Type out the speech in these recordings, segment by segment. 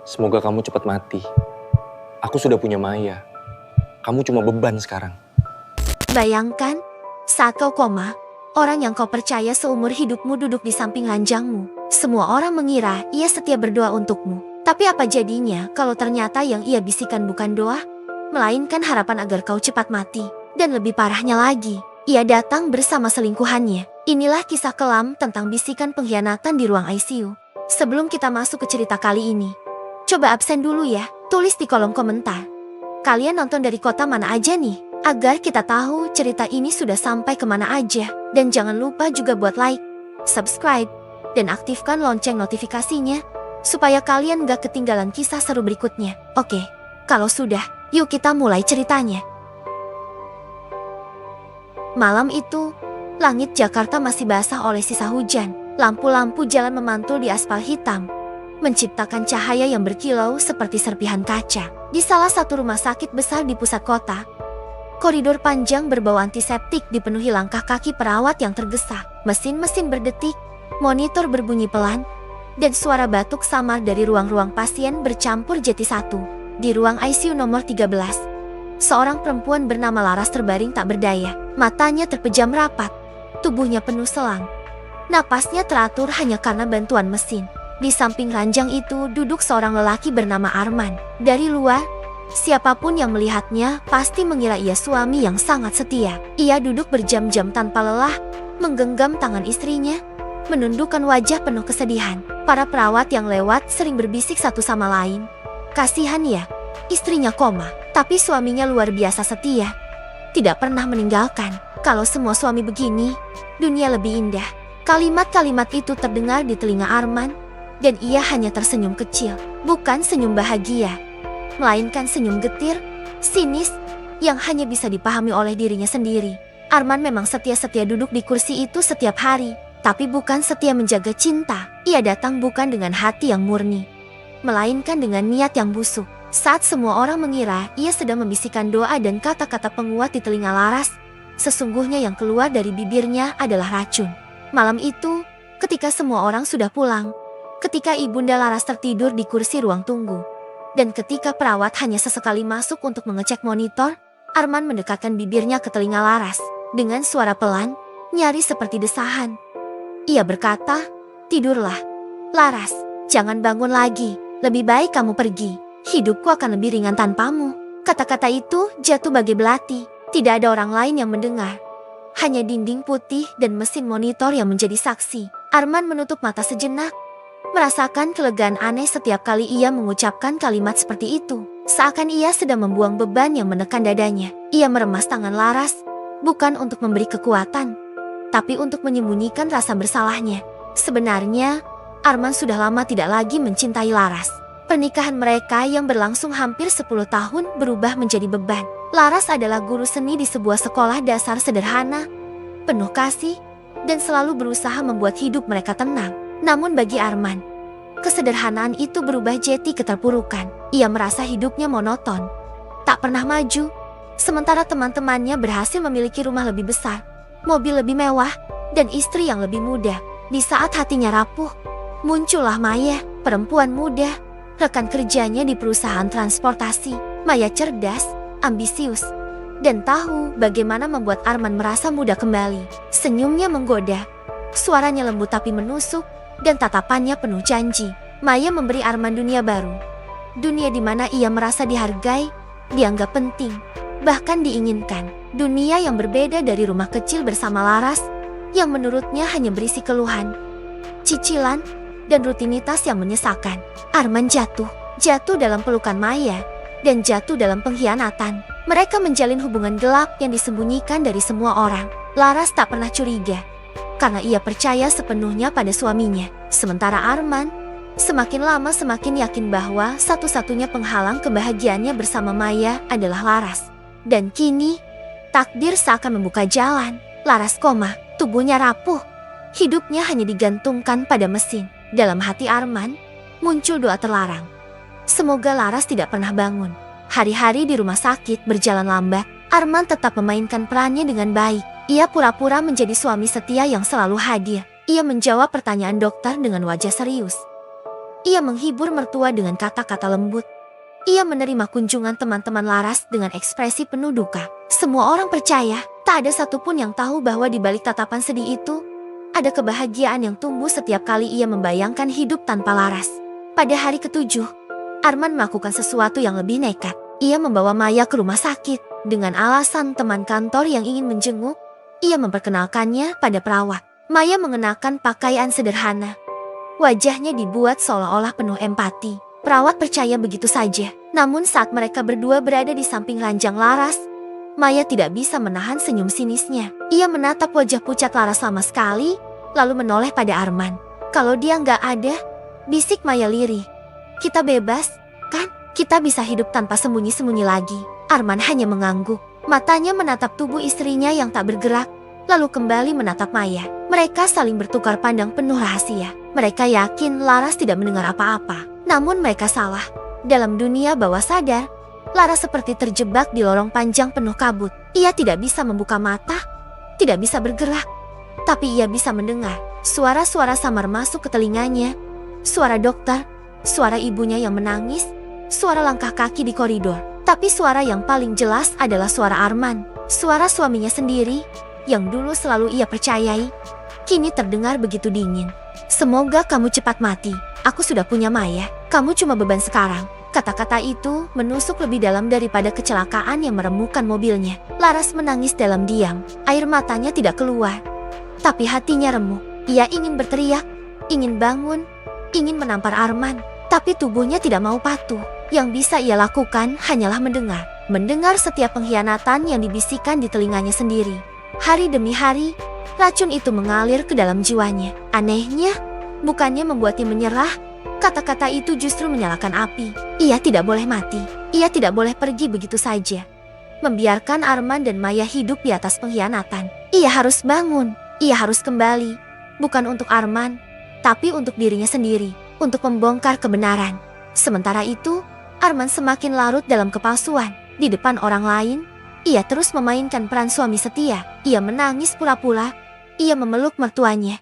Semoga kamu cepat mati. Aku sudah punya Maya. Kamu cuma beban sekarang. Bayangkan, saat kau koma, orang yang kau percaya seumur hidupmu duduk di samping ranjangmu. Semua orang mengira ia setia berdoa untukmu. Tapi apa jadinya kalau ternyata yang ia bisikan bukan doa, melainkan harapan agar kau cepat mati. Dan lebih parahnya lagi, ia datang bersama selingkuhannya. Inilah kisah kelam tentang bisikan pengkhianatan di ruang ICU. Sebelum kita masuk ke cerita kali ini, coba absen dulu ya, tulis di kolom komentar. Kalian nonton dari kota mana aja nih? Agar kita tahu cerita ini sudah sampai kemana aja. Dan jangan lupa juga buat like, subscribe, dan aktifkan lonceng notifikasinya, supaya kalian gak ketinggalan kisah seru berikutnya. Oke, kalau sudah, yuk kita mulai ceritanya. Malam itu, langit Jakarta masih basah oleh sisa hujan. Lampu-lampu jalan memantul di aspal hitam, menciptakan cahaya yang berkilau seperti serpihan kaca. Di salah satu rumah sakit besar di pusat kota, koridor panjang berbau antiseptik dipenuhi langkah kaki perawat yang tergesa. Mesin-mesin berdetik, monitor berbunyi pelan, dan suara batuk samar dari ruang-ruang pasien bercampur jadi satu. Di ruang ICU nomor 13, seorang perempuan bernama Laras terbaring tak berdaya. Matanya terpejam rapat, tubuhnya penuh selang. Napasnya teratur hanya karena bantuan mesin. Di samping ranjang itu duduk seorang lelaki bernama Arman. Dari luar, siapapun yang melihatnya pasti mengira ia suami yang sangat setia. Ia duduk berjam-jam tanpa lelah, menggenggam tangan istrinya, menundukkan wajah penuh kesedihan. Para perawat yang lewat sering berbisik satu sama lain. Kasihan ya, istrinya koma, tapi suaminya luar biasa setia. Tidak pernah meninggalkan. Kalau semua suami begini, dunia lebih indah. Kalimat-kalimat itu terdengar di telinga Arman, dan ia hanya tersenyum kecil. Bukan senyum bahagia, melainkan senyum getir, sinis, yang hanya bisa dipahami oleh dirinya sendiri. Arman memang setia-setia duduk di kursi itu setiap hari, tapi bukan setia menjaga cinta. Ia datang bukan dengan hati yang murni, melainkan dengan niat yang busuk. Saat semua orang mengira ia sedang membisikkan doa dan kata-kata penguat di telinga Laras, sesungguhnya yang keluar dari bibirnya adalah racun. Malam itu, ketika semua orang sudah pulang, ketika Ibunda Laras tertidur di kursi ruang tunggu, dan ketika perawat hanya sesekali masuk untuk mengecek monitor, Arman mendekatkan bibirnya ke telinga Laras. Dengan suara pelan, nyaris seperti desahan, ia berkata, "Tidurlah, Laras, jangan bangun lagi. Lebih baik kamu pergi. Hidupku akan lebih ringan tanpamu." Kata-kata itu jatuh bagai belati. Tidak ada orang lain yang mendengar. Hanya dinding putih dan mesin monitor yang menjadi saksi. Arman menutup mata sejenak, merasakan kelegaan aneh setiap kali ia mengucapkan kalimat seperti itu. Seakan ia sedang membuang beban yang menekan dadanya. Ia meremas tangan Laras, bukan untuk memberi kekuatan, tapi untuk menyembunyikan rasa bersalahnya. Sebenarnya, Arman sudah lama tidak lagi mencintai Laras. Pernikahan mereka yang berlangsung hampir 10 tahun berubah menjadi beban. Laras adalah guru seni di sebuah sekolah dasar sederhana, penuh kasih, dan selalu berusaha membuat hidup mereka tenang. Namun bagi Arman, kesederhanaan itu berubah jadi keterpurukan. Ia merasa hidupnya monoton, tak pernah maju, sementara teman-temannya berhasil memiliki rumah lebih besar, mobil lebih mewah, dan istri yang lebih muda. Di saat hatinya rapuh, muncullah Maya, perempuan muda, rekan kerjanya di perusahaan transportasi. Maya cerdas, ambisius, dan tahu bagaimana membuat Arman merasa muda kembali. Senyumnya menggoda, suaranya lembut tapi menusuk, dan tatapannya penuh janji. Maya memberi Arman dunia baru. Dunia di mana ia merasa dihargai, dianggap penting, bahkan diinginkan. Dunia yang berbeda dari rumah kecil bersama Laras, yang menurutnya hanya berisi keluhan, cicilan, dan rutinitas yang menyesakan. Arman jatuh dalam pelukan Maya, dan jatuh dalam pengkhianatan. Mereka menjalin hubungan gelap yang disembunyikan dari semua orang. Laras tak pernah curiga, karena ia percaya sepenuhnya pada suaminya. Sementara Arman, semakin lama semakin yakin bahwa satu-satunya penghalang kebahagiaannya bersama Maya adalah Laras. Dan kini, takdir seakan membuka jalan. Laras koma, tubuhnya rapuh, hidupnya hanya digantungkan pada mesin. Dalam hati Arman, muncul doa terlarang. Semoga Laras tidak pernah bangun. Hari-hari di rumah sakit berjalan lambat. Arman tetap memainkan perannya dengan baik. Ia pura-pura menjadi suami setia yang selalu hadir. Ia menjawab pertanyaan dokter dengan wajah serius. Ia menghibur mertua dengan kata-kata lembut. Ia menerima kunjungan teman-teman Laras dengan ekspresi penuh duka. Semua orang percaya, tak ada satupun yang tahu bahwa di balik tatapan sedih itu, ada kebahagiaan yang tumbuh setiap kali ia membayangkan hidup tanpa Laras. Pada hari ketujuh, Arman melakukan sesuatu yang lebih nekat. Ia membawa Maya ke rumah sakit. Dengan alasan teman kantor yang ingin menjenguk, ia memperkenalkannya pada perawat. Maya mengenakan pakaian sederhana. Wajahnya dibuat seolah-olah penuh empati. Perawat percaya begitu saja. Namun saat mereka berdua berada di samping ranjang Laras, Maya tidak bisa menahan senyum sinisnya. Ia menatap wajah pucat Laras lama sekali, lalu menoleh pada Arman. Kalau dia nggak ada, bisik Maya lirih. Kita bebas, kan? Kita bisa hidup tanpa sembunyi-sembunyi lagi. Arman hanya mengangguk. Matanya menatap tubuh istrinya yang tak bergerak, lalu kembali menatap Maya. Mereka saling bertukar pandang penuh rahasia. Mereka yakin Laras tidak mendengar apa-apa. Namun mereka salah. Dalam dunia bawah sadar, Laras seperti terjebak di lorong panjang penuh kabut. Ia tidak bisa membuka mata, tidak bisa bergerak. Tapi ia bisa mendengar. Suara-suara samar masuk ke telinganya. Suara dokter, suara ibunya yang menangis, suara langkah kaki di koridor. Tapi suara yang paling jelas adalah suara Arman. Suara suaminya sendiri, yang dulu selalu ia percayai, kini terdengar begitu dingin. Semoga kamu cepat mati. Aku sudah punya Maya. Kamu cuma beban sekarang. Kata-kata itu menusuk lebih dalam daripada kecelakaan yang meremukkan mobilnya. Laras menangis dalam diam. Air matanya tidak keluar. Tapi hatinya remuk. Ia ingin berteriak, ingin bangun, ingin menampar Arman. Tapi tubuhnya tidak mau patuh. Yang bisa ia lakukan hanyalah mendengar. Mendengar setiap pengkhianatan yang dibisikkan di telinganya sendiri. Hari demi hari, racun itu mengalir ke dalam jiwanya. Anehnya, bukannya membuatnya menyerah, kata-kata itu justru menyalakan api. Ia tidak boleh mati. Ia tidak boleh pergi begitu saja. Membiarkan Arman dan Maya hidup di atas pengkhianatan. Ia harus bangun. Ia harus kembali. Bukan untuk Arman, tapi untuk dirinya sendiri. Untuk membongkar kebenaran. Sementara itu, Arman semakin larut dalam kepalsuan. Di depan orang lain, ia terus memainkan peran suami setia. Ia menangis pura-pura. Ia memeluk mertuanya.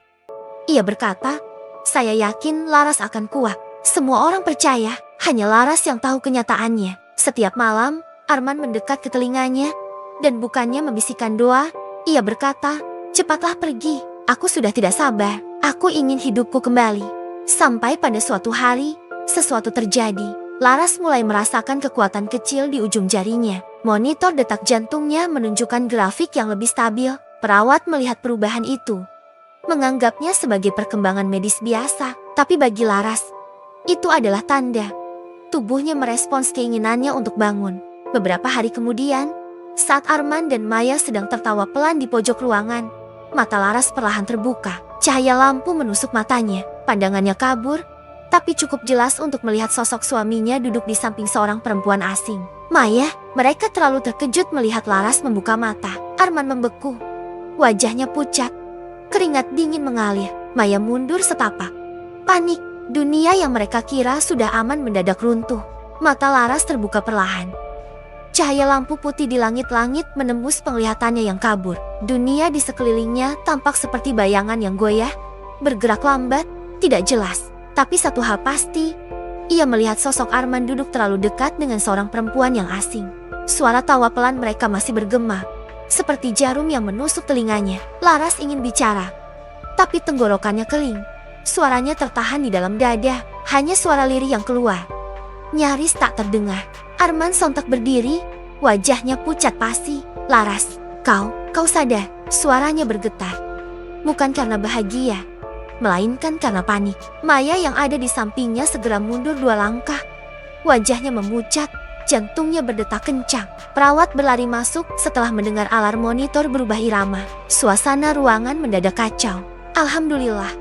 Ia berkata, saya yakin Laras akan kuat. Semua orang percaya, hanya Laras yang tahu kenyataannya. Setiap malam, Arman mendekat ke telinganya, dan bukannya membisikkan doa, ia berkata, cepatlah pergi, aku sudah tidak sabar, aku ingin hidupku kembali. Sampai pada suatu hari, sesuatu terjadi. Laras mulai merasakan kekuatan kecil di ujung jarinya. Monitor detak jantungnya menunjukkan grafik yang lebih stabil. Perawat melihat perubahan itu, menganggapnya sebagai perkembangan medis biasa. Tapi bagi Laras, itu adalah tanda. Tubuhnya merespons keinginannya untuk bangun. Beberapa hari kemudian, saat Arman dan Maya sedang tertawa pelan di pojok ruangan, mata Laras perlahan terbuka. Cahaya lampu menusuk matanya. Pandangannya kabur, tapi cukup jelas untuk melihat sosok suaminya duduk di samping seorang perempuan asing. Maya, mereka terlalu terkejut melihat Laras membuka mata. Arman membeku. Wajahnya pucat. Keringat dingin mengalir. Maya mundur setapak. Panik. Dunia yang mereka kira sudah aman mendadak runtuh. Mata Laras terbuka perlahan. Cahaya lampu putih di langit-langit menembus penglihatannya yang kabur. Dunia di sekelilingnya tampak seperti bayangan yang goyah, bergerak lambat, tidak jelas. Tapi satu hal pasti, ia melihat sosok Arman duduk terlalu dekat dengan seorang perempuan yang asing. Suara tawa pelan mereka masih bergema, seperti jarum yang menusuk telinganya. Laras ingin bicara, tapi tenggorokannya kering. Suaranya tertahan di dalam dada, hanya suara lirih yang keluar. Nyaris tak terdengar. Arman sontak berdiri, wajahnya pucat pasi. Laras, kau sadar? Suaranya bergetar. Bukan karena bahagia, melainkan karena panik. Maya yang ada di sampingnya segera mundur 2 langkah. Wajahnya memucat, jantungnya berdetak kencang. Perawat berlari masuk setelah mendengar alarm monitor berubah irama. Suasana ruangan mendadak kacau. Alhamdulillah,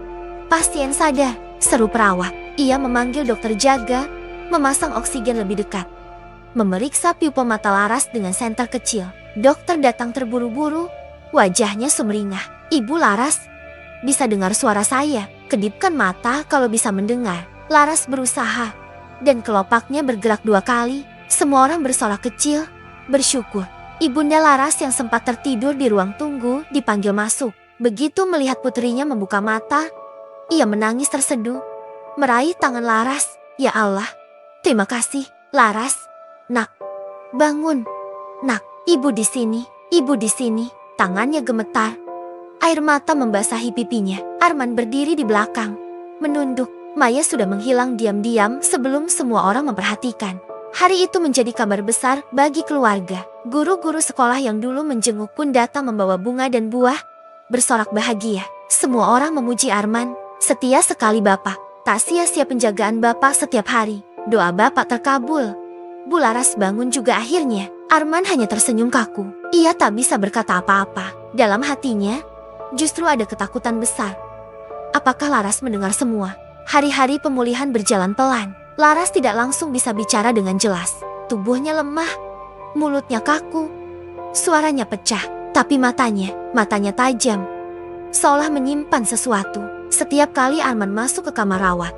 pasien sadar, seru perawat. Ia memanggil dokter jaga, memasang oksigen lebih dekat. Memeriksa pipa mata Laras dengan senter kecil. Dokter datang terburu-buru, wajahnya sumringah. Ibu Laras, bisa dengar suara saya? Kedipkan mata kalau bisa mendengar. Laras berusaha, dan kelopaknya bergerak 2 kali. Semua orang bersorak kecil, bersyukur. Ibunda Laras yang sempat tertidur di ruang tunggu dipanggil masuk. Begitu melihat putrinya membuka mata, ia menangis terseduh. meraih tangan Laras. Ya Allah, terima kasih, Laras. Nak, bangun. Nak, ibu di sini, ibu di sini. Tangannya gemetar. Air mata membasahi pipinya. Arman berdiri di belakang, menunduk. Maya sudah menghilang diam-diam sebelum semua orang memperhatikan. Hari itu menjadi kabar besar bagi keluarga. Guru-guru sekolah yang dulu menjenguk pun datang membawa bunga dan buah. Bersorak bahagia. Semua orang memuji Arman. Setia sekali Bapak. Tak sia-sia penjagaan Bapak setiap hari. Doa Bapak terkabul. Bu Laras bangun juga akhirnya. Arman hanya tersenyum kaku. Ia tak bisa berkata apa-apa. Dalam hatinya, justru ada ketakutan besar. Apakah Laras mendengar semua? Hari-hari pemulihan berjalan pelan. Laras tidak langsung bisa bicara dengan jelas. Tubuhnya lemah, mulutnya kaku, suaranya pecah. Tapi matanya tajam. Seolah menyimpan sesuatu. Setiap kali Arman masuk ke kamar rawat,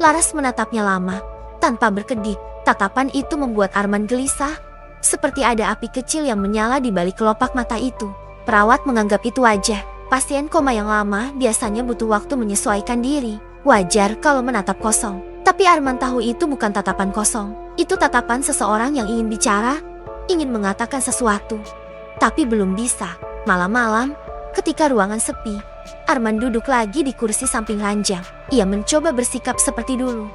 Laras menatapnya lama, tanpa berkedip. Tatapan itu membuat Arman gelisah, seperti ada api kecil yang menyala di balik kelopak mata itu. Perawat menganggap itu wajar. Pasien koma yang lama biasanya butuh waktu menyesuaikan diri. Wajar kalau menatap kosong. Tapi Arman tahu itu bukan tatapan kosong. Itu tatapan seseorang yang ingin bicara, ingin mengatakan sesuatu. Tapi belum bisa. Malam-malam, ketika ruangan sepi, Arman duduk lagi di kursi samping ranjang. Ia mencoba bersikap seperti dulu.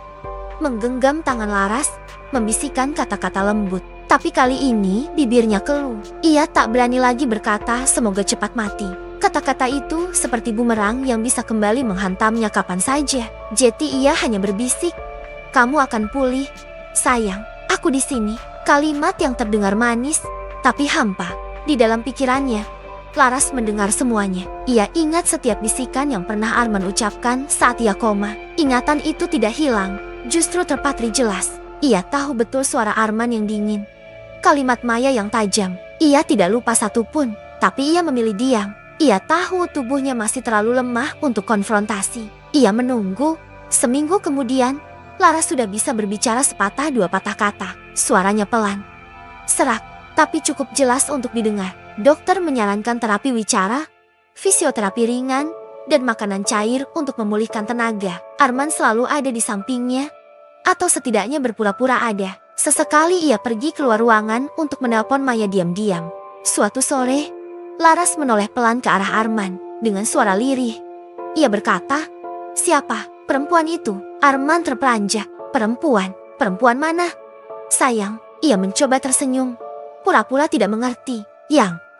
Menggenggam tangan Laras, membisikkan kata-kata lembut. Tapi kali ini bibirnya keluh. Ia tak berani lagi berkata semoga cepat mati. Kata-kata itu seperti bumerang yang bisa kembali menghantamnya kapan saja. Jadi ia hanya berbisik, "Kamu akan pulih, sayang. Aku di sini." Kalimat yang terdengar manis, tapi hampa. Di dalam pikirannya, Laras mendengar semuanya. Ia ingat setiap bisikan yang pernah Arman ucapkan saat ia koma. Ingatan itu tidak hilang, justru terpatri jelas. Ia tahu betul suara Arman yang dingin, kalimat Maya yang tajam. Ia tidak lupa satupun, tapi ia memilih diam. Ia tahu tubuhnya masih terlalu lemah untuk konfrontasi. Ia menunggu. Seminggu kemudian, Laras sudah bisa berbicara sepatah dua patah kata. Suaranya pelan, serak, tapi cukup jelas untuk didengar. Dokter menyarankan terapi wicara, fisioterapi ringan, dan makanan cair untuk memulihkan tenaga. Arman selalu ada di sampingnya, atau setidaknya berpura-pura ada. Sesekali ia pergi keluar ruangan untuk menelpon Maya diam-diam. Suatu sore, Laras menoleh pelan ke arah Arman dengan suara lirih. Ia berkata, "Siapa perempuan itu?" Arman terperanjak. "Perempuan? Perempuan mana?" "Sayang," ia mencoba tersenyum, pura-pura tidak mengerti.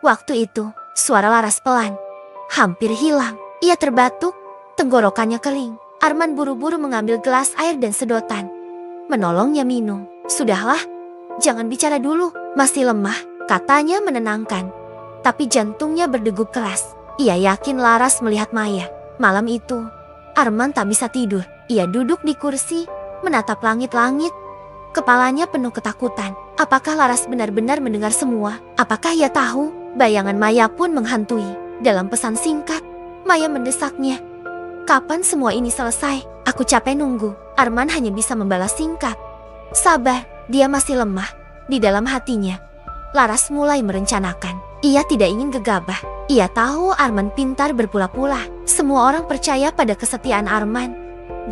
Waktu itu, suara Laras pelan, hampir hilang. Ia terbatuk, tenggorokannya kering. Arman buru-buru mengambil gelas air dan sedotan, menolongnya minum. "Sudahlah, jangan bicara dulu, masih lemah," katanya menenangkan. Tapi jantungnya berdegup keras. Ia yakin Laras melihat Maya. Malam itu, Arman tak bisa tidur. Ia duduk di kursi, menatap langit-langit. Kepalanya penuh ketakutan. Apakah Laras benar-benar mendengar semua? Apakah ia tahu? Bayangan Maya pun menghantui. Dalam pesan singkat, Maya mendesaknya, "Kapan semua ini selesai? Aku capek nunggu." Arman hanya bisa membalas singkat, "Sabar." Dia masih lemah. Di dalam hatinya, Laras mulai merencanakan. Ia tidak ingin gegabah. Ia tahu Arman pintar berpula-pula. Semua orang percaya pada kesetiaan Arman.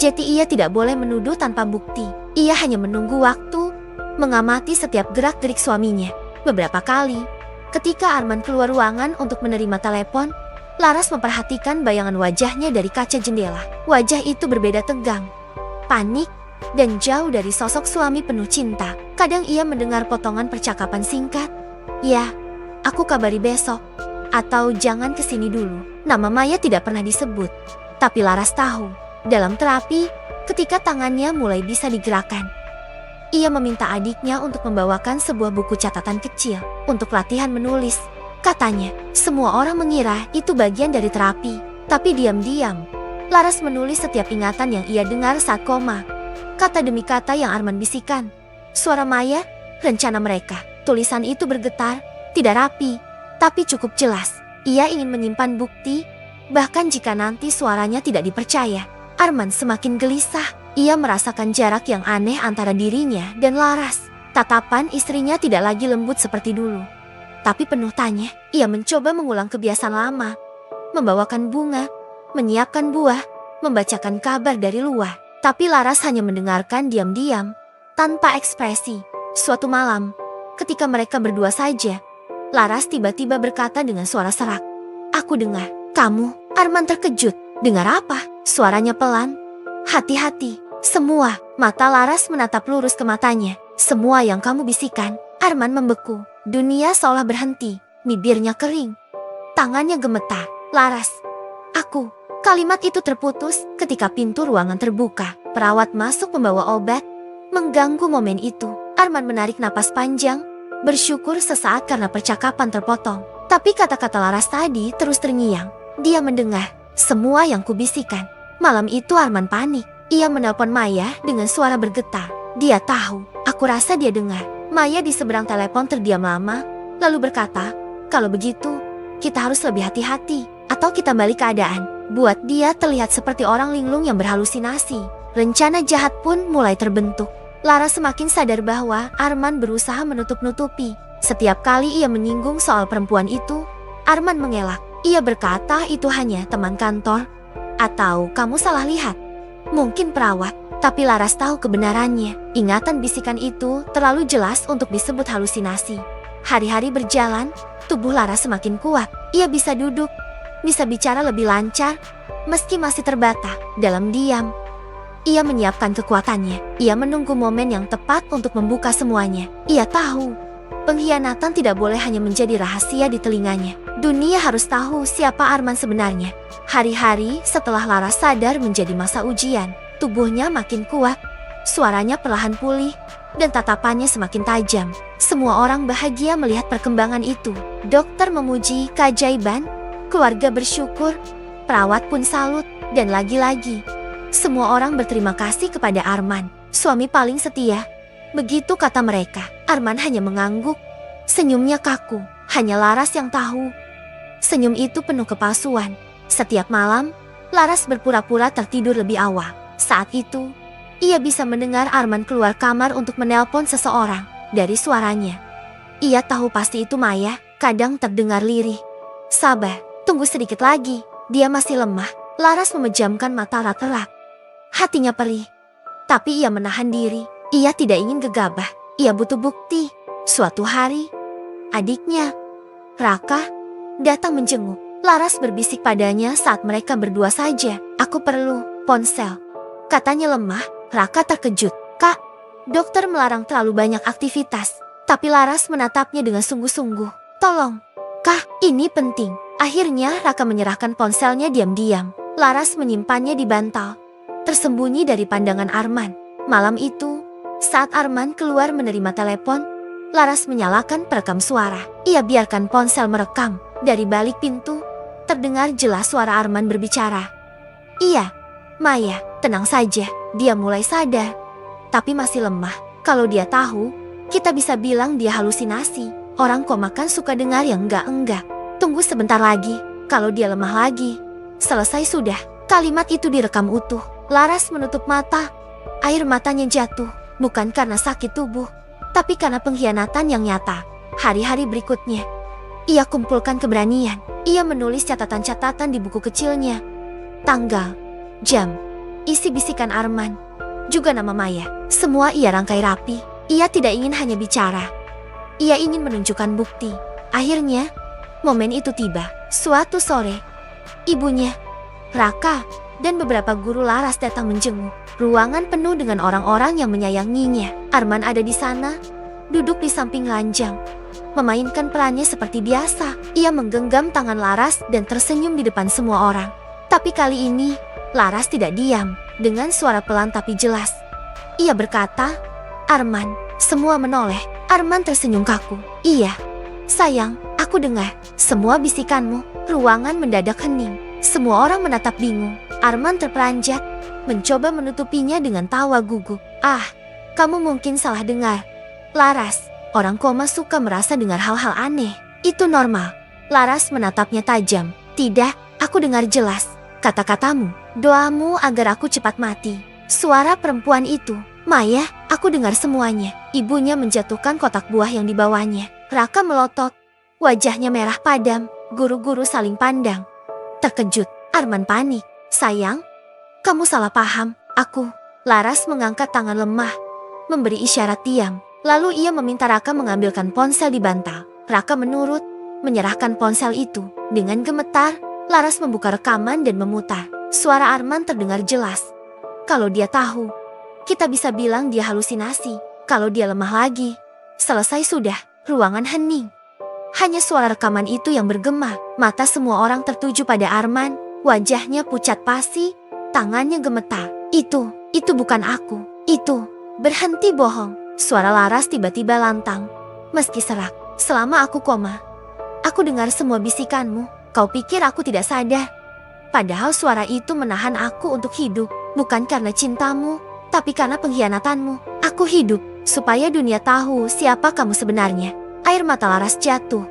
Jadi ia tidak boleh menuduh tanpa bukti. Ia hanya menunggu waktu, mengamati setiap gerak-gerik suaminya. Beberapa kali, ketika Arman keluar ruangan untuk menerima telepon, Laras memperhatikan bayangan wajahnya dari kaca jendela. Wajah itu berbeda tegang, panik, dan jauh dari sosok suami penuh cinta. Kadang ia mendengar potongan percakapan singkat, "Ya, aku kabari besok," atau "Jangan kesini dulu." Nama Maya tidak pernah disebut. Tapi Laras tahu, dalam terapi, ketika tangannya mulai bisa digerakkan, ia meminta adiknya untuk membawakan sebuah buku catatan kecil untuk latihan menulis. Katanya, semua orang mengira itu bagian dari terapi. Tapi diam-diam, Laras menulis setiap ingatan yang ia dengar saat koma. Kata demi kata yang Arman bisikan. Suara Maya, rencana mereka. Tulisan itu bergetar, tidak rapi, tapi cukup jelas. Ia ingin menyimpan bukti, bahkan jika nanti suaranya tidak dipercaya. Arman semakin gelisah. Ia merasakan jarak yang aneh antara dirinya dan Laras. Tatapan istrinya tidak lagi lembut seperti dulu, tapi penuh tanya. Ia mencoba mengulang kebiasaan lama, membawakan bunga, menyiapkan buah, membacakan kabar dari luar. Tapi Laras hanya mendengarkan diam-diam, tanpa ekspresi. Suatu malam, ketika mereka berdua saja, Laras tiba-tiba berkata dengan suara serak. "Aku dengar, kamu." Arman terkejut. "Dengar apa?" Suaranya pelan. "Hati-hati, semua." Mata Laras menatap lurus ke matanya. "Semua yang kamu bisikan." Arman membeku. Dunia seolah berhenti. Bibirnya kering. Tangannya gemetar. "Laras, aku." Kalimat itu terputus ketika pintu ruangan terbuka. Perawat masuk membawa obat. Mengganggu momen itu, Arman menarik napas panjang, bersyukur sesaat karena percakapan terpotong. Tapi kata-kata Laras tadi terus terngiang. Dia mendengar semua yang kubisikan. Malam itu Arman panik. Ia menelpon Maya dengan suara bergetar. Dia tahu, aku rasa dia dengar. Maya di seberang telepon terdiam lama, lalu berkata, "Kalau begitu, kita harus lebih hati-hati, atau kita balik keadaan." Buat dia terlihat seperti orang linglung yang berhalusinasi. Rencana jahat pun mulai terbentuk. Laras semakin sadar bahwa Arman berusaha menutup-nutupi. Setiap kali ia menyinggung soal perempuan itu, Arman mengelak. Ia berkata itu hanya teman kantor. Atau kamu salah lihat. Mungkin perawat. Tapi Laras tahu kebenarannya. Ingatan bisikan itu terlalu jelas untuk disebut halusinasi. Hari-hari berjalan, tubuh Laras semakin kuat. Ia bisa duduk, bisa bicara lebih lancar, meski masih terbata. Dalam diam, ia menyiapkan kekuatannya. Ia menunggu momen yang tepat untuk membuka semuanya. Ia tahu, pengkhianatan tidak boleh hanya menjadi rahasia di telinganya. Dunia harus tahu siapa Arman sebenarnya. Hari-hari setelah Laras sadar menjadi masa ujian. Tubuhnya makin kuat, suaranya perlahan pulih, dan tatapannya semakin tajam. Semua orang bahagia melihat perkembangan itu. Dokter memuji keajaiban, keluarga bersyukur, perawat pun salut, dan lagi-lagi, semua orang berterima kasih kepada Arman, suami paling setia. Begitu kata mereka. Arman hanya mengangguk, senyumnya kaku. Hanya Laras yang tahu, senyum itu penuh kepalsuan. Setiap malam, Laras berpura-pura tertidur lebih awal. Saat itu, ia bisa mendengar Arman keluar kamar untuk menelpon seseorang. Dari suaranya, ia tahu pasti itu Maya. Kadang terdengar lirih. "Sabar, tunggu sedikit lagi." Dia masih lemah. Laras memejamkan mata erat-erat. Hatinya perih. Tapi ia menahan diri. Ia tidak ingin gegabah. Ia butuh bukti. Suatu hari, adiknya, Raka, datang menjenguk. Laras berbisik padanya saat mereka berdua saja. "Aku perlu ponsel," katanya lemah. Raka terkejut. "Kak, dokter melarang terlalu banyak aktivitas." Tapi Laras menatapnya dengan sungguh-sungguh. "Tolong, Kak, ini penting." Akhirnya Raka menyerahkan ponselnya diam-diam. Laras menyimpannya di bantal, tersembunyi dari pandangan Arman. Malam itu, saat Arman keluar menerima telepon, Laras menyalakan perekam suara. Ia biarkan ponsel merekam. Dari balik pintu, terdengar jelas suara Arman berbicara. "Iya, Maya, tenang saja." Dia mulai sadar, tapi masih lemah. Kalau dia tahu, kita bisa bilang dia halusinasi. Orang kok makan suka dengar yang enggak-enggak. Tunggu sebentar lagi, kalau dia lemah lagi, selesai sudah. Kalimat itu direkam utuh. Laras menutup mata. Air matanya jatuh, bukan karena sakit tubuh, tapi karena pengkhianatan yang nyata. Hari-hari berikutnya, ia kumpulkan keberanian. Ia menulis catatan-catatan di buku kecilnya. Tanggal, jam, isi bisikan Arman, juga nama Maya. Semua ia rangkai rapi. Ia tidak ingin hanya bicara. Ia ingin menunjukkan bukti. Akhirnya, momen itu tiba. Suatu sore, ibunya, Raka, dan beberapa guru Laras datang menjenguk. Ruangan penuh dengan orang-orang yang menyayanginya. Arman ada di sana, duduk di samping ranjang, memainkan perannya seperti biasa. Ia menggenggam tangan Laras dan tersenyum di depan semua orang. Tapi kali ini, Laras tidak diam. Dengan suara pelan tapi jelas, ia berkata, "Arman." Semua menoleh. Arman tersenyum kaku. "Iya, sayang, aku dengar semua bisikanmu." Ruangan mendadak hening. Semua orang menatap bingung. Arman terperanjat, mencoba menutupinya dengan tawa gugup. "Ah, kamu mungkin salah dengar, Laras. Orang koma suka merasa dengar hal-hal aneh. Itu normal." Laras menatapnya tajam. "Tidak, aku dengar jelas. Kata-katamu, doamu agar aku cepat mati." Suara perempuan itu, "Maya, aku dengar semuanya." Ibunya menjatuhkan kotak buah yang dibawanya. Raka melotot. Wajahnya merah padam. Guru-guru saling pandang. Terkejut, Arman panik. "Sayang, kamu salah paham. Laras mengangkat tangan lemah, memberi isyarat diam. Lalu ia meminta Raka mengambilkan ponsel di bantal. Raka menurut, menyerahkan ponsel itu. Dengan gemetar, Laras membuka rekaman dan memutar. Suara Arman terdengar jelas. Kalau dia tahu, kita bisa bilang dia halusinasi. Kalau dia lemah lagi, selesai sudah. Ruangan hening. Hanya suara rekaman itu yang bergema. Mata semua orang tertuju pada Arman. Wajahnya pucat pasi, tangannya gemetar. Itu bukan aku. Itu, berhenti bohong. Suara Laras tiba-tiba lantang. Meski serak, selama aku koma, aku dengar semua bisikanmu. Kau pikir aku tidak sadar? Padahal suara itu menahan aku untuk hidup. Bukan karena cintamu, tapi karena pengkhianatanmu. Aku hidup, supaya dunia tahu siapa kamu sebenarnya. Air mata Laras jatuh.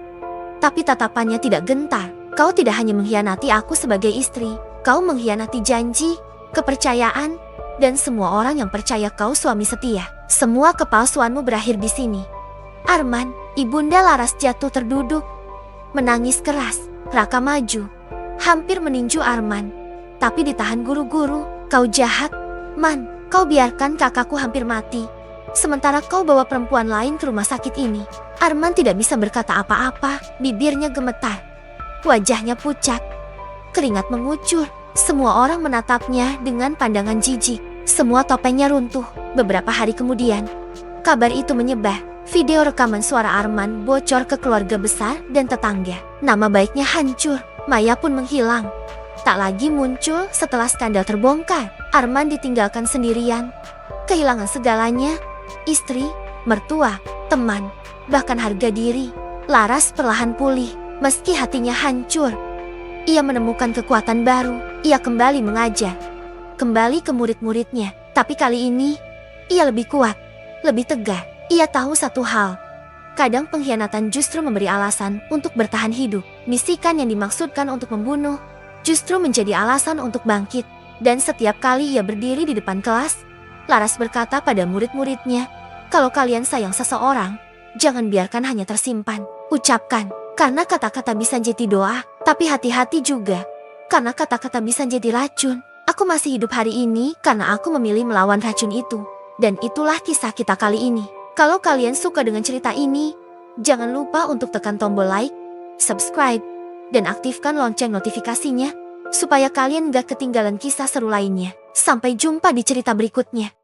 Tapi tatapannya tidak gentar. Kau tidak hanya mengkhianati aku sebagai istri. Kau mengkhianati janji, kepercayaan, dan semua orang yang percaya kau suami setia. Semua kepalsuanmu berakhir di sini. Arman, ibunda Laras jatuh terduduk. Menangis keras. Raka maju, hampir meninju Arman. Tapi ditahan guru-guru. Kau jahat. Man, kau biarkan kakakku hampir mati. Sementara kau bawa perempuan lain ke rumah sakit ini. Arman tidak bisa berkata apa-apa. Bibirnya gemetar. Wajahnya pucat. Keringat mengucur. Semua orang menatapnya dengan pandangan jijik. Semua topengnya runtuh. Beberapa hari kemudian, kabar itu menyebar. Video rekaman suara Arman bocor ke keluarga besar dan tetangga. Nama baiknya hancur. Maya pun menghilang. Tak lagi muncul setelah skandal terbongkar. Arman ditinggalkan sendirian. Kehilangan segalanya. Istri, mertua, teman, bahkan harga diri. Laras perlahan pulih. Meski hatinya hancur, ia menemukan kekuatan baru. Ia kembali mengajar. Kembali ke murid-muridnya. Tapi kali ini, ia lebih kuat, lebih tegar. Ia tahu satu hal. Kadang pengkhianatan justru memberi alasan untuk bertahan hidup. Bisikan yang dimaksudkan untuk membunuh, justru menjadi alasan untuk bangkit. Dan setiap kali ia berdiri di depan kelas, Laras berkata pada murid-muridnya, kalau kalian sayang seseorang, jangan biarkan hanya tersimpan. Ucapkan, karena kata-kata bisa jadi doa, tapi hati-hati juga. Karena kata-kata bisa jadi racun. Aku masih hidup hari ini karena aku memilih melawan racun itu. Dan itulah kisah kita kali ini. Kalau kalian suka dengan cerita ini, jangan lupa untuk tekan tombol like, subscribe, dan aktifkan lonceng notifikasinya, supaya kalian gak ketinggalan kisah seru lainnya. Sampai jumpa di cerita berikutnya.